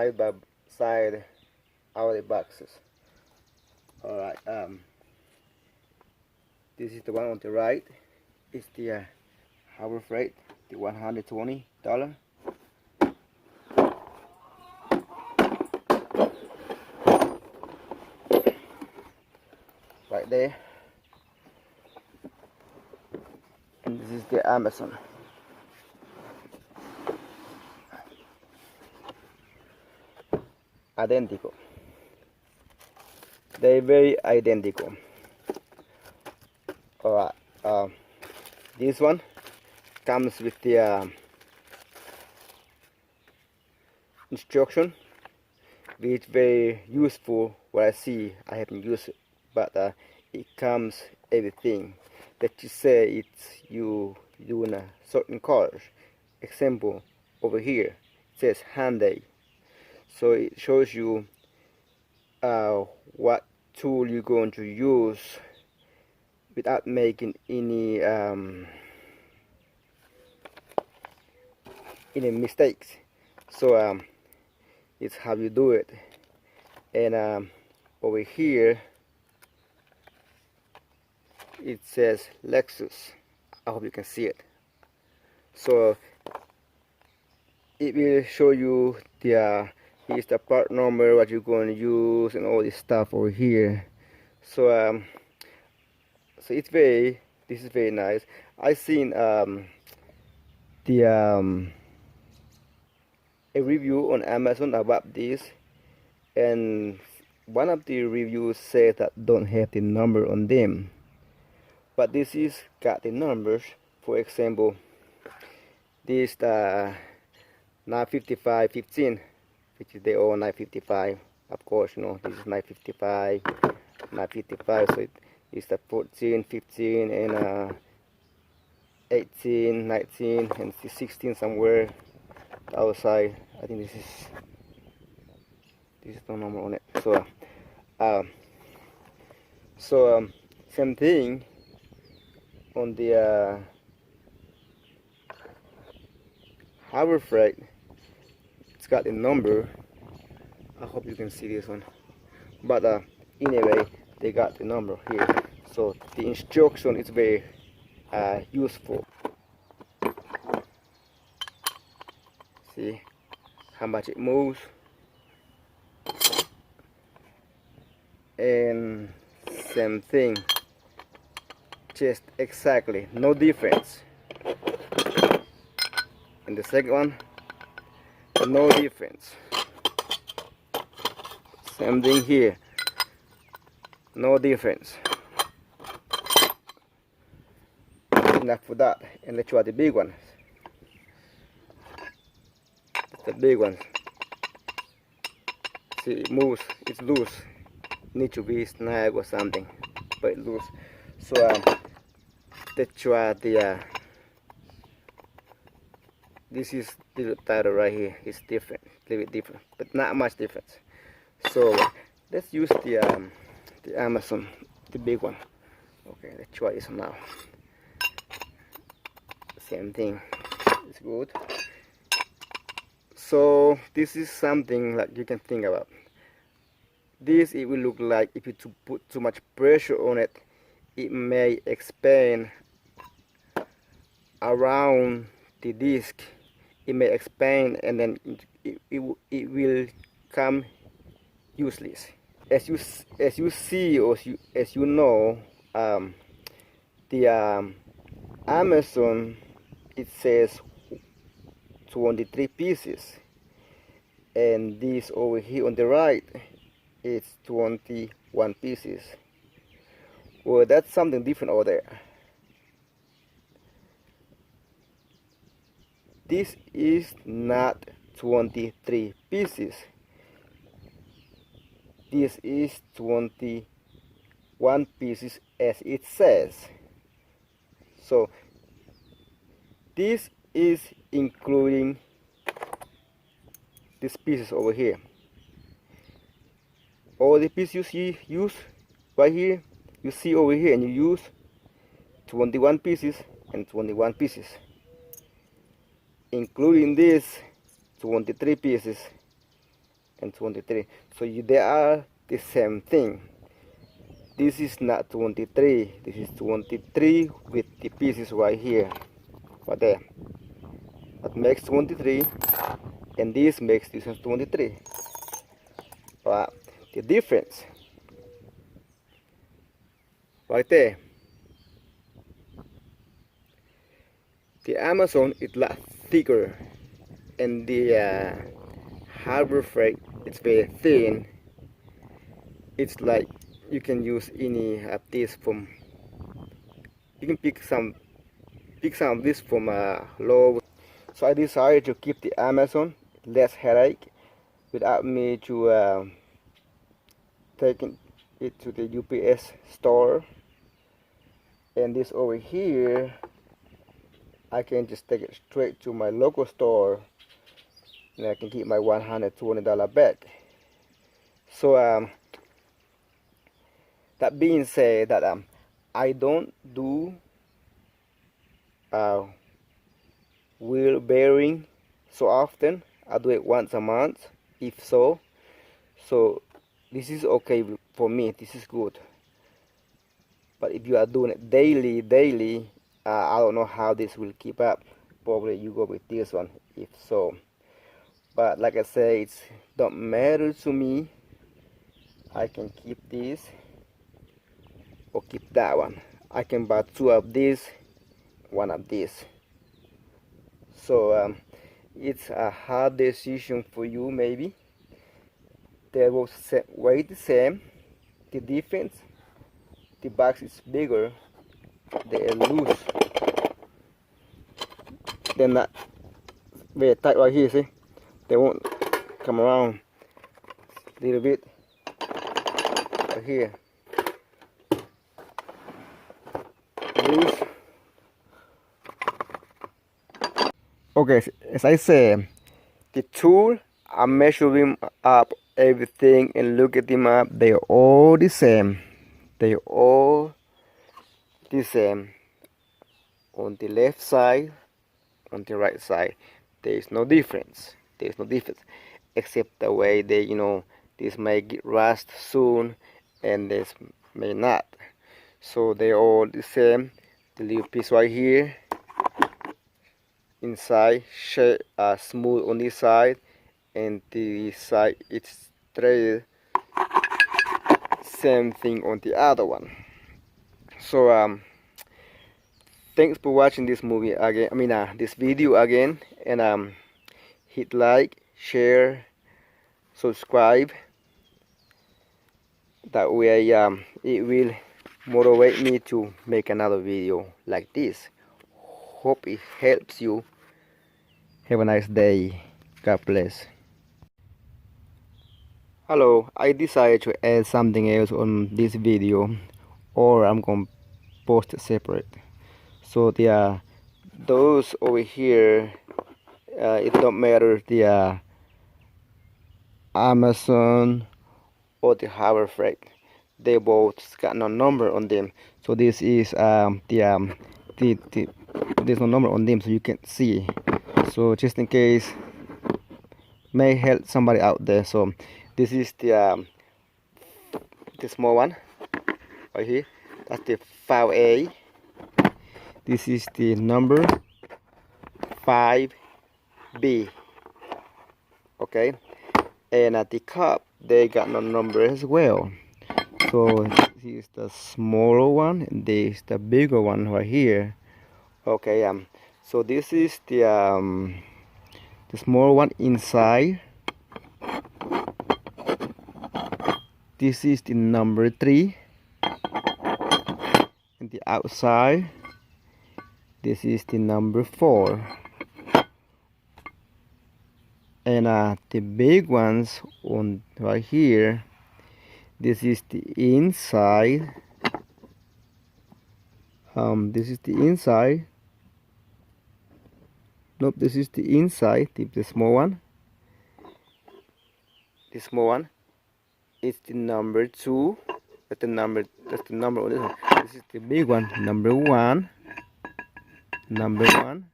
side by side out of the boxes. Alright, this is the one on the right. It's the Harbor Freight, the $120. Right there. And this is the Amazon. Identical. They're very identical. Alright, this one comes with the instruction, which is very useful. What I see, I haven't used it, but it comes everything that you say it's you doing a certain colors. Example over here, it says Hyundai, so it shows you what tool you're going to use without making any mistakes. So it's how you do it. And over here it says Lexus. I hope you can see it. So it will show you the here's the part number, what you're going to use, and all this stuff over here. So so this is very nice. I seen a review on Amazon about this, and one of the reviews said that don't have the number on them, but this is got the numbers. For example, this 95515, which is the old 955. Of course, you know, this is 955, 955. So it's the 14, 15, and 18, 19, and 16 somewhere outside. I think this is the number on it. So same thing on the Harbor Freight. It's got a number. I hope you can see this one, but anyway, they got the number here, so the instruction is very useful. See how much it moves, and same thing, just exactly, no difference. And the second one, no difference. Same thing here, no difference. Enough for that. And let's try the big one. The big one. See, it moves, it's loose. Need to be snag or something, but it's loose. So let's try the this is the title right here. It's different, a little bit different, but not much difference. So let's use the Amazon, the big one. Okay, let's try this one now. Same thing, it's good. So this is something like you can think about. This, it will look like if you put too much pressure on it, it may expand around the disc. It may expand, and then it will come useless. As you see, or as you know, the Amazon, it says 23 pieces, and this over here on the right, it's 21 pieces. Well, that's something different over there. This is not 23 pieces. This is 21 pieces as it says. So this is including these pieces over here. All the pieces you use right here, you see over here, and you use 21 pieces and 21 pieces. Including this 23 pieces and 23. So they are the same thing. This is not 23. This is 23 with the pieces right here. Right there. That makes 23, and this makes this 23. But the difference right there. The Amazon is a lot thicker, and the Harbor Freight it's very thin. It's like you can use any of this from. You can pick some of this from low. So I decided to keep the Amazon, less headache, without me to taking it to the UPS store. And this over here, I can just take it straight to my local store, and I can keep my $120 back. So that being said, that I don't do wheel bearing so often. I do it once a month, if so. So this is okay for me. This is good. But if you are doing it daily, I don't know how this will keep up. Probably you go with this one, if so. But like I say, it don't matter to me. I can keep this or keep that one. I can buy 2 of this, 1 of this. So it's a hard decision for you maybe. They will weigh the same. The difference, the box is bigger. They are loose. They're not very tight right here, see? They won't come around a little bit right here. Loose. Okay, as I said, the tool, I'm measuring up everything and look at them up. They're all the same. They're all the same. On the left side, on the right side, there is no difference. There is no difference, except the way they, this may get rust soon, and this may not. So they're all the same. The little piece right here, inside, smooth on this side, and the side it's straight. Same thing on the other one. So thanks for watching this movie again. This video again, and hit like, share, subscribe. That way it will motivate me to make another video like this. Hope it helps you. Have a nice day. God bless. Hello, I decided to add something else on this video, or I'm gonna post it separate. So those over here, it don't matter the Amazon or the Harbor Freight, they both got no number on them. So this is there's no number on them, so you can see. So just in case, may help somebody out there. So this is the small one right here. That's the 5A. This is the number 5B. Okay, and at the cup they got no number as well. So this is the smaller one, and this is the bigger one right here. Okay, so this is the small one inside. This is the number 3, and the outside, this is the number 4. And the big ones on right here, this is the inside. This is the inside. Nope, this is the inside. The small one. The small one is the number 2. That's the number on this one. This is the big one. Number 1. Number 1.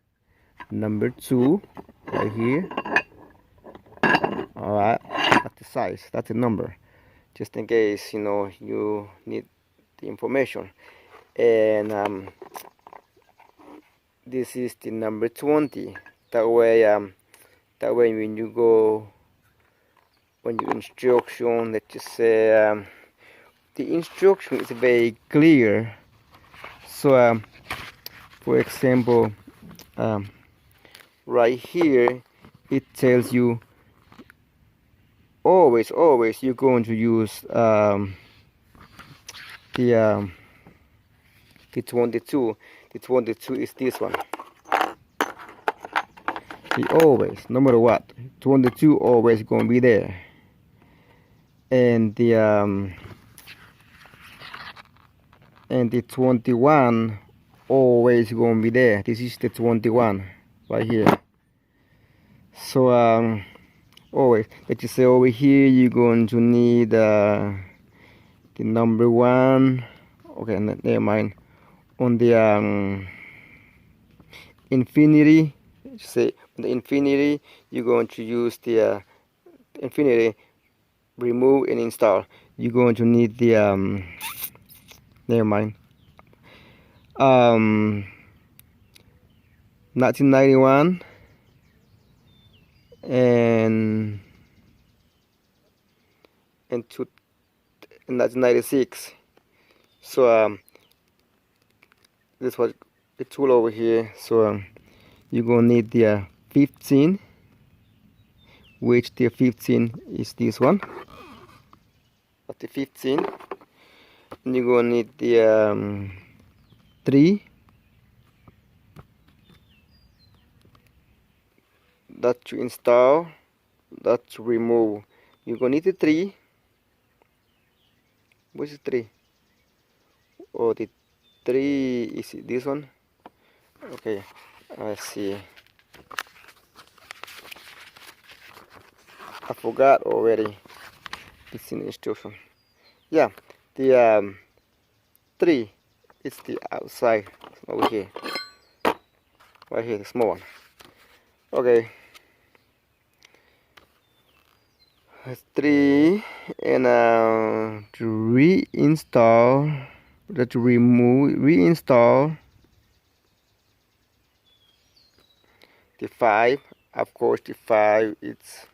Number 2. Right here. Alright. That's the size, that's the number, just in case you need the information. And this is the number 20. That way when you go on your instruction, let's just say the instruction is very clear. So for example, right here it tells you always you're going to use the 22. The 22 is this one. The always, no matter what, 22 always gonna be there. And the 21 always gonna be there. This is the 21 right here. So always, let's just say over here you're going to need the number 1. Okay, never mind. On the infinity, say on the infinity, you're going to use the infinity remove and install. You're going to need the never mind. 1991 and 1996. So this was the tool over here. So you're gonna need the 15, which the 15 is this one. That's the 15. And you're gonna need the 3. That to install, that to remove. You're gonna need the 3. Which is 3? Oh, the 3 is this one. Okay, I see. I forgot already. It's in the instruction. Yeah, the 3 is the outside over here. Right here, the small one. Okay. That's 3, and to reinstall, to remove, reinstall the 5. Of course, the 5 it's